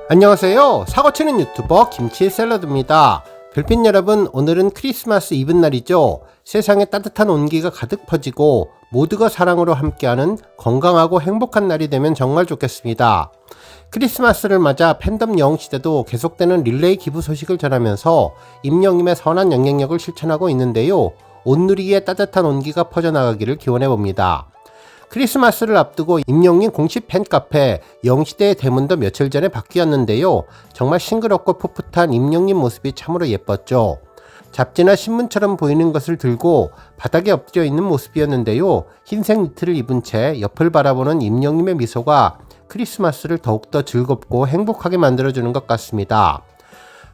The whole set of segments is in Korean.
안녕하세요. 사고치는 유튜버 김치샐러드입니다. 별빛 여러분, 오늘은 크리스마스 이브날이죠. 세상에 따뜻한 온기가 가득 퍼지고 모두가 사랑으로 함께하는 건강하고 행복한 날이 되면 정말 좋겠습니다. 크리스마스를 맞아 팬덤 여행시대도 계속되는 릴레이 기부 소식을 전하면서 임영님의 선한 영향력을 실천하고 있는데요. 온누리의 따뜻한 온기가 퍼져나가기를 기원해봅니다. 크리스마스를 앞두고 임영님 공식 팬카페 영시대의 대문도 며칠 전에 바뀌었는데요. 정말 싱그럽고 풋풋한 임영님 모습이 참으로 예뻤죠. 잡지나 신문처럼 보이는 것을 들고 바닥에 엎드려 있는 모습이었는데요. 흰색 니트를 입은 채 옆을 바라보는 임영님의 미소가 크리스마스를 더욱더 즐겁고 행복하게 만들어주는 것 같습니다.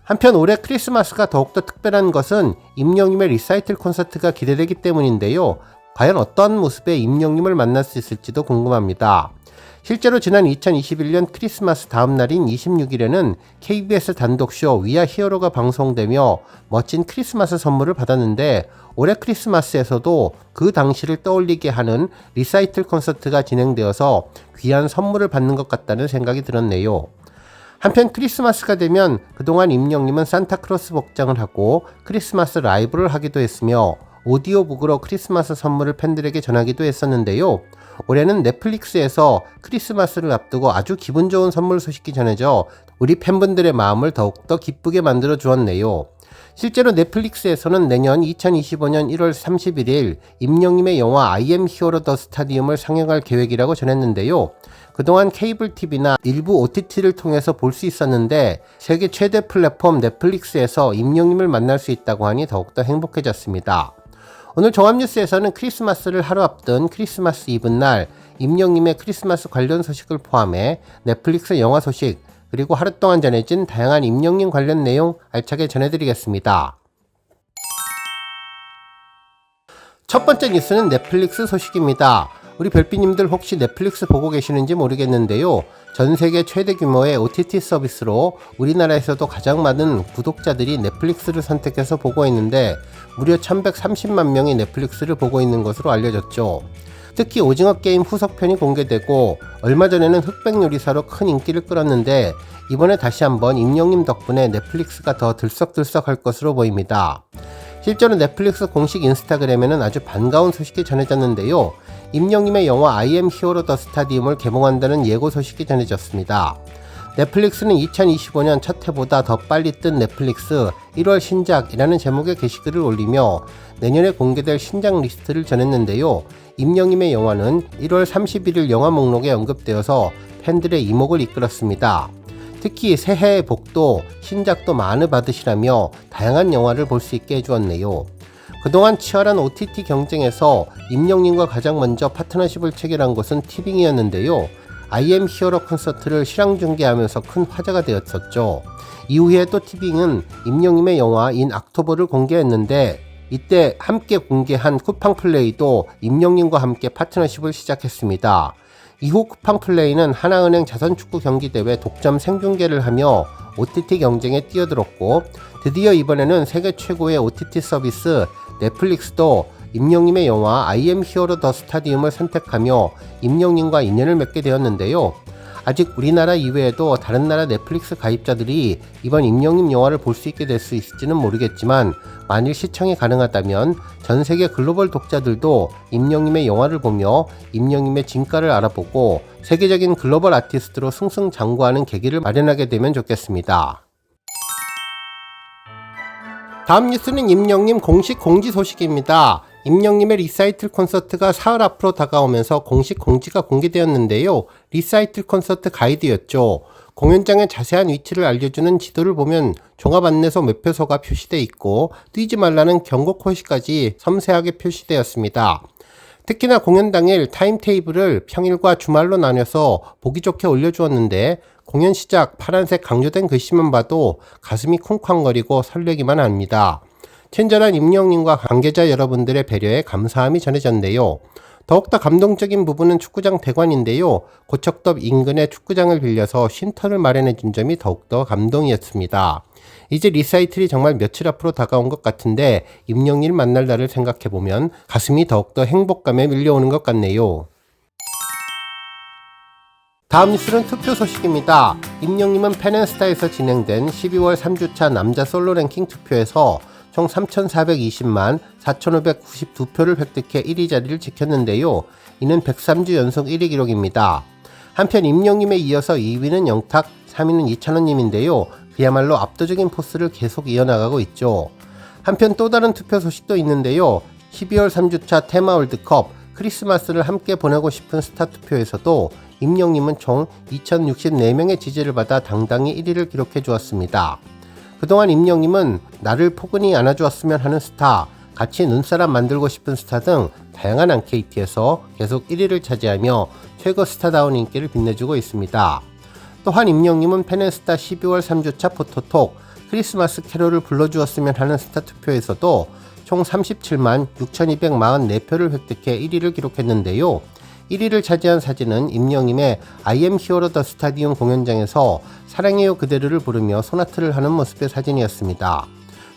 한편 올해 크리스마스가 더욱더 특별한 것은 임영님의 리사이틀 콘서트가 기대되기 때문인데요. 과연 어떤 모습의 임영님을 만날 수 있을지도 궁금합니다. 실제로 지난 2021년 크리스마스 다음 날인 26일에는 KBS 단독쇼 위아 히어로가 방송되며 멋진 크리스마스 선물을 받았는데, 올해 크리스마스에서도 그 당시를 떠올리게 하는 리사이틀 콘서트가 진행되어서 귀한 선물을 받는 것 같다는 생각이 들었네요. 한편 크리스마스가 되면 그동안 임영님은 산타크로스 복장을 하고 크리스마스 라이브를 하기도 했으며 오디오북으로 크리스마스 선물을 팬들에게 전하기도 했었는데요. 올해는 넷플릭스에서 크리스마스를 앞두고 아주 기분 좋은 선물 소식이 전해져 우리 팬분들의 마음을 더욱더 기쁘게 만들어 주었네요. 실제로 넷플릭스에서는 내년 2025년 1월 31일 임영님의 영화 I am hero the stadium을 상영할 계획이라고 전했는데요. 그동안 케이블 TV나 일부 OTT를 통해서 볼 수 있었는데 세계 최대 플랫폼 넷플릭스에서 임영님을 만날 수 있다고 하니 더욱더 행복해졌습니다. 오늘 종합뉴스에서는 크리스마스를 하루 앞둔 크리스마스 이브날 임영님의 크리스마스 관련 소식을 포함해 넷플릭스 영화 소식, 그리고 하루 동안 전해진 다양한 임영님 관련 내용 알차게 전해드리겠습니다. 첫 번째 뉴스는 넷플릭스 소식입니다. 우리 별빛님들 혹시 넷플릭스 보고 계시는지 모르겠는데요. 전 세계 최대 규모의 OTT 서비스로 우리나라에서도 가장 많은 구독자들이 넷플릭스를 선택해서 보고 있는데 무려 1130만 명이 넷플릭스를 보고 있는 것으로 알려졌죠. 특히 오징어 게임 후속편이 공개되고 얼마 전에는 흑백 요리사로 큰 인기를 끌었는데 이번에 다시 한번 임영님 덕분에 넷플릭스가 더 들썩들썩할 것으로 보입니다. 실제로 넷플릭스 공식 인스타그램에는 아주 반가운 소식이 전해졌는데요. 임영님의 영화 I am hero the stadium을 개봉한다는 예고 소식이 전해졌습니다. 넷플릭스는 2025년 첫 해보다 더 빨리 뜬 넷플릭스 1월 신작이라는 제목의 게시글을 올리며 내년에 공개될 신작 리스트를 전했는데요. 임영님의 영화는 1월 31일 영화 목록에 언급되어서 팬들의 이목을 이끌었습니다. 특히 새해의 복도, 신작도 많이 받으시라며 다양한 영화를 볼 수 있게 해주었네요. 그동안 치열한 OTT 경쟁에서 임영님과 가장 먼저 파트너십을 체결한 곳은 티빙이었는데요. I am hero 콘서트를 실황 중계하면서 큰 화제가 되었었죠. 이후에 또 티빙은 임영님의 영화 인 옥토버를 공개했는데 이때 함께 공개한 쿠팡 플레이도 임영님과 함께 파트너십을 시작했습니다. 이후 쿠팡 플레이는 하나은행 자선축구 경기대회 독점 생중계를 하며 OTT 경쟁에 뛰어들었고, 드디어 이번에는 세계 최고의 OTT 서비스 넷플릭스도 임영님의 영화 I am hero the stadium을 선택하며 임영님과 인연을 맺게 되었는데요. 아직 우리나라 이외에도 다른 나라 넷플릭스 가입자들이 이번 임영님 영화를 볼 수 있게 될 수 있을지는 모르겠지만, 만일 시청이 가능하다면 전 세계 글로벌 독자들도 임영님의 영화를 보며 임영님의 진가를 알아보고 세계적인 글로벌 아티스트로 승승장구하는 계기를 마련하게 되면 좋겠습니다. 다음 뉴스는 임영님 공식 공지 소식입니다. 임영님의 리사이틀 콘서트가 사흘 앞으로 다가오면서 공식 공지가 공개되었는데요. 리사이틀 콘서트 가이드였죠. 공연장의 자세한 위치를 알려주는 지도를 보면 종합 안내소 매표소가 표시되어 있고 뛰지 말라는 경고 표시까지 섬세하게 표시되었습니다. 특히나 공연 당일 타임테이블을 평일과 주말로 나눠서 보기 좋게 올려주었는데 공연 시작 파란색 강조된 글씨만 봐도 가슴이 쿵쾅거리고 설레기만 합니다. 친절한 임영님과 관계자 여러분들의 배려에 감사함이 전해졌네요. 더욱더 감동적인 부분은 축구장 대관인데요. 고척돔 인근의 축구장을 빌려서 쉼터를 마련해준 점이 더욱더 감동이었습니다. 이제 리사이틀이 정말 며칠 앞으로 다가온 것 같은데 임영님 만날 날을 생각해보면 가슴이 더욱더 행복감에 밀려오는 것 같네요. 다음 뉴스는 투표 소식입니다. 임영님은 펜앤스타에서 진행된 12월 3주차 남자 솔로 랭킹 투표에서 총 3,420만 4,592표를 획득해 1위 자리를 지켰는데요. 이는 103주 연속 1위 기록입니다. 한편 임영님에 이어서 2위는 영탁, 3위는 이찬원님인데요. 그야말로 압도적인 포스를 계속 이어나가고 있죠. 한편 또 다른 투표 소식도 있는데요. 12월 3주차 테마 월드컵 크리스마스를 함께 보내고 싶은 스타 투표에서도 임영님은 총 2,064명의 지지를 받아 당당히 1위를 기록해 주었습니다. 그동안 임영님은 나를 포근히 안아주었으면 하는 스타, 같이 눈사람 만들고 싶은 스타 등 다양한 앙케이트에서 계속 1위를 차지하며 최고 스타다운 인기를 빛내주고 있습니다. 또한 임영님은 펜앤스타 12월 3주차 포토톡 크리스마스 캐롤을 불러주었으면 하는 스타 투표에서도 총 37만 6,244표를 획득해 1위를 기록했는데요. 1위를 차지한 사진은 임영님의 I am hero the stadium 공연장에서 사랑해요 그대로를 부르며 소나트를 하는 모습의 사진이었습니다.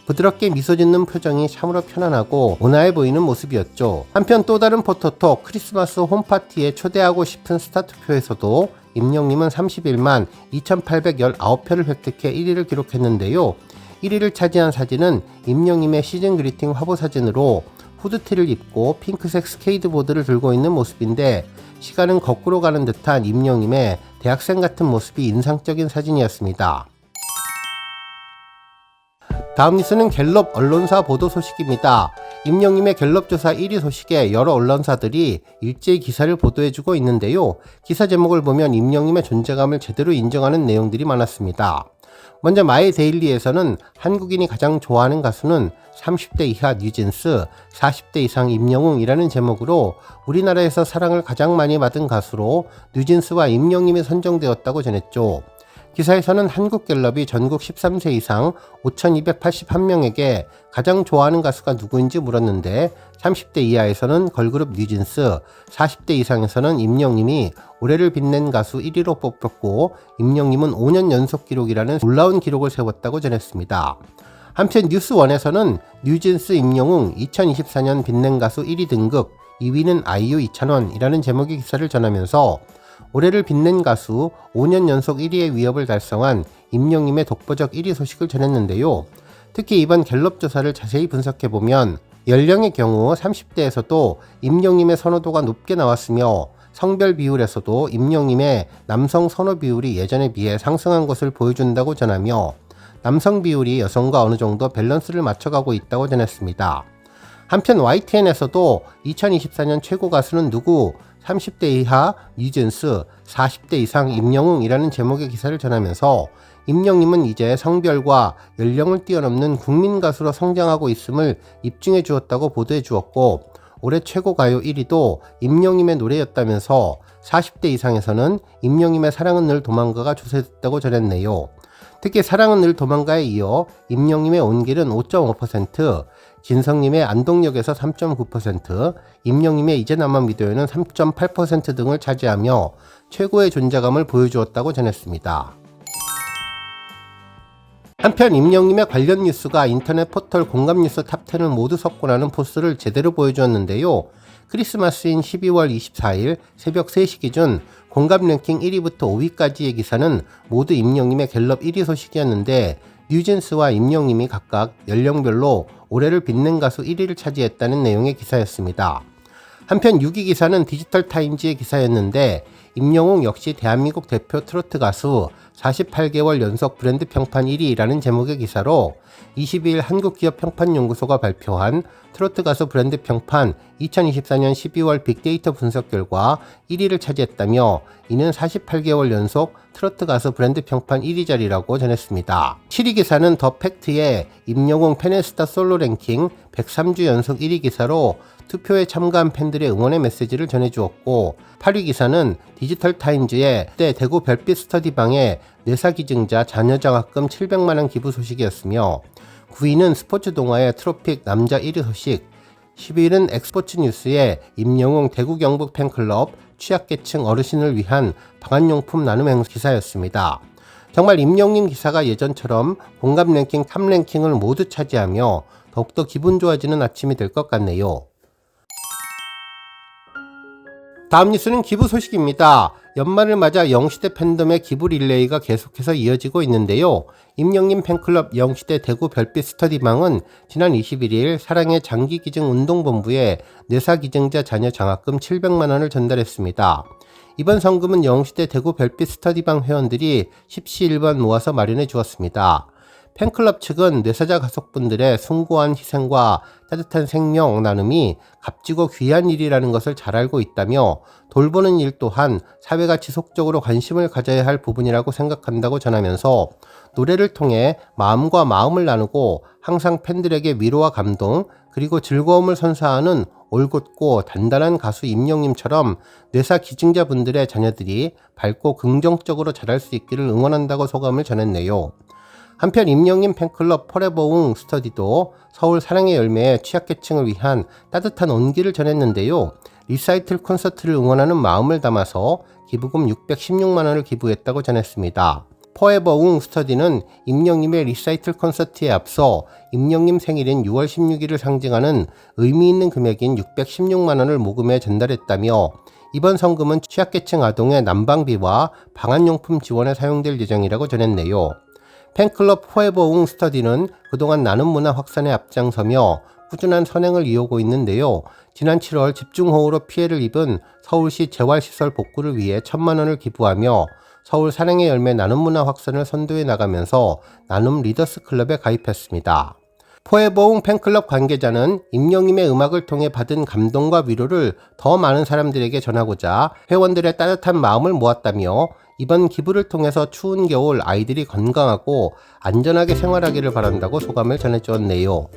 부드럽게 미소 짓는 표정이 참으로 편안하고 온화해 보이는 모습이었죠. 한편 또 다른 포토톡 크리스마스 홈파티에 초대하고 싶은 스타 투표에서도 임영님은 31만 2,819표를 획득해 1위를 기록했는데요. 1위를 차지한 사진은 임영님의 시즌 그리팅 화보 사진으로 후드티를 입고 핑크색 스케이트보드를 들고 있는 모습인데 시간은 거꾸로 가는 듯한 임영님의 대학생 같은 모습이 인상적인 사진이었습니다. 다음 뉴스는 갤럽 언론사 보도 소식입니다. 임영님의 갤럽 조사 1위 소식에 여러 언론사들이 일제히 기사를 보도해주고 있는데요. 기사 제목을 보면 임영님의 존재감을 제대로 인정하는 내용들이 많았습니다. 먼저 마이데일리에서는 한국인이 가장 좋아하는 가수는 30대 이하 뉴진스, 40대 이상 임영웅이라는 제목으로 우리나라에서 사랑을 가장 많이 받은 가수로 뉴진스와 임영웅이 선정되었다고 전했죠. 기사에서는 한국갤럽이 전국 13세 이상 5,281명에게 가장 좋아하는 가수가 누구인지 물었는데 30대 이하에서는 걸그룹 뉴진스, 40대 이상에서는 임영웅이 올해를 빛낸 가수 1위로 뽑혔고 임영웅은 5년 연속 기록이라는 놀라운 기록을 세웠다고 전했습니다. 한편 뉴스원에서는 뉴진스 임영웅 2024년 빛낸 가수 1위 등급, 2위는 아이유 이찬원이라는 제목의 기사를 전하면서 올해를 빛낸 가수 5년 연속 1위의 위협을 달성한 임영웅의 독보적 1위 소식을 전했는데요. 특히 이번 갤럽 조사를 자세히 분석해보면 연령의 경우 30대에서도 임영웅의 선호도가 높게 나왔으며 성별 비율에서도 임영웅의 남성 선호 비율이 예전에 비해 상승한 것을 보여준다고 전하며 남성 비율이 여성과 어느 정도 밸런스를 맞춰가고 있다고 전했습니다. 한편 YTN에서도 2024년 최고 가수는 누구? 30대 이하 뉴진스, 40대 이상 임영웅이라는 제목의 기사를 전하면서 임영웅은 이제 성별과 연령을 뛰어넘는 국민 가수로 성장하고 있음을 입증해 주었다고 보도해 주었고 올해 최고 가요 1위도 임영웅의 노래였다면서 40대 이상에서는 임영웅의 사랑은 늘 도망가가 조세됐다고 전했네요. 특히 사랑은 늘 도망가에 이어 임영웅의 온길은 5.5%, 진성님의 안동역에서 3.9%, 임영웅의 이제 나만 믿어요는 3.8% 등을 차지하며 최고의 존재감을 보여주었다고 전했습니다. 한편 임영웅의 관련 뉴스가 인터넷 포털 공감뉴스 탑10을 모두 석권하는 포스를 제대로 보여주었는데요. 크리스마스인 12월 24일 새벽 3시 기준 공감 랭킹 1위부터 5위까지의 기사는 모두 임영웅의 갤럽 1위 소식이었는데 뉴진스와 임영웅이 각각 연령별로 올해를 빛낸 가수 1위를 차지했다는 내용의 기사였습니다. 한편 6위 기사는 디지털타임즈의 기사였는데 임영웅 역시 대한민국 대표 트로트 가수 48개월 연속 브랜드 평판 1위라는 제목의 기사로 22일 한국기업평판연구소가 발표한 트로트 가수 브랜드 평판 2024년 12월 빅데이터 분석 결과 1위를 차지했다며 이는 48개월 연속 트로트 가수 브랜드 평판 1위 자리라고 전했습니다. 7위 기사는 더 팩트의 임영웅 펜앤스타 솔로 랭킹 103주 연속 1위 기사로 투표에 참가한 팬들의 응원의 메시지를 전해주었고 8위 기사는 디지털타임즈의 때 대구 별빛 스터디방의 뇌사기증자 자녀장학금 700만원 기부 소식이었으며 9위는 스포츠 동아의 트로픽 남자 1위 소식, 10위는 엑스포츠 뉴스의 임영웅 대구 경북 팬클럽 취약계층 어르신을 위한 방한용품 나눔 행사 기사였습니다. 정말 임영웅 기사가 예전처럼 공감 랭킹, 탑 랭킹을 모두 차지하며 더욱더 기분 좋아지는 아침이 될 것 같네요. 다음 뉴스는 기부 소식입니다. 연말을 맞아 영시대 팬덤의 기부 릴레이가 계속해서 이어지고 있는데요. 임영님 팬클럽 영시대 대구 별빛 스터디방은 지난 21일 사랑의 장기기증운동본부에 뇌사기증자 자녀 장학금 700만원을 전달했습니다. 이번 성금은 영시대 대구 별빛 스터디방 회원들이 십시일반 모아서 마련해 주었습니다. 팬클럽 측은 뇌사자 가족분들의 숭고한 희생과 따뜻한 생명 나눔이 값지고 귀한 일이라는 것을 잘 알고 있다며 돌보는 일 또한 사회가 지속적으로 관심을 가져야 할 부분이라고 생각한다고 전하면서 노래를 통해 마음과 마음을 나누고 항상 팬들에게 위로와 감동 그리고 즐거움을 선사하는 올곧고 단단한 가수 임영님처럼 뇌사 기증자분들의 자녀들이 밝고 긍정적으로 자랄 수 있기를 응원한다고 소감을 전했네요. 한편 임영님 팬클럽 포레버웅 스터디도 서울 사랑의 열매의 취약계층을 위한 따뜻한 온기를 전했는데요. 리사이틀 콘서트를 응원하는 마음을 담아서 기부금 616만원을 기부했다고 전했습니다. 포에버웅 스터디는 임영님의 리사이틀 콘서트에 앞서 임영님 생일인 6월 16일을 상징하는 의미 있는 금액인 616만원을 모금해 전달했다며 이번 성금은 취약계층 아동의 난방비와 방한용품 지원에 사용될 예정이라고 전했네요. 팬클럽 포에버웅 스터디는 그동안 나눔 문화 확산에 앞장서며 꾸준한 선행을 이어오고 있는데요. 지난 7월 집중호우로 피해를 입은 서울시 재활시설 복구를 위해 1,000만원을 기부하며 서울 사랑의 열매 나눔 문화 확산을 선도해 나가면서 나눔 리더스 클럽에 가입했습니다. 포에버웅 팬클럽 관계자는 임영님의 음악을 통해 받은 감동과 위로를 더 많은 사람들에게 전하고자 회원들의 따뜻한 마음을 모았다며 이번 기부를 통해서 추운 겨울 아이들이 건강하고 안전하게 생활하기를 바란다고 소감을 전해주었네요.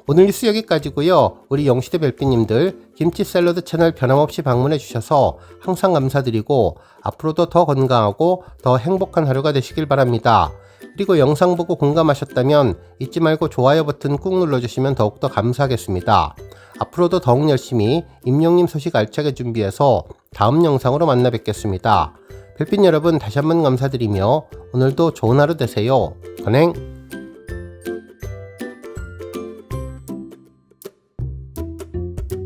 오늘 뉴스 여기까지고요. 우리 영시대 별빛님들 김치 샐러드 채널 변함없이 방문해 주셔서 항상 감사드리고 앞으로도 더 건강하고 더 행복한 하루가 되시길 바랍니다. 그리고 영상 보고 공감하셨다면 잊지 말고 좋아요 버튼 꾹 눌러주시면 더욱더 감사하겠습니다. 앞으로도 더욱 열심히 임영님 소식 알차게 준비해서 다음 영상으로 만나 뵙겠습니다. 별빛 여러분 다시 한번 감사드리며 오늘도 좋은 하루 되세요. 건행!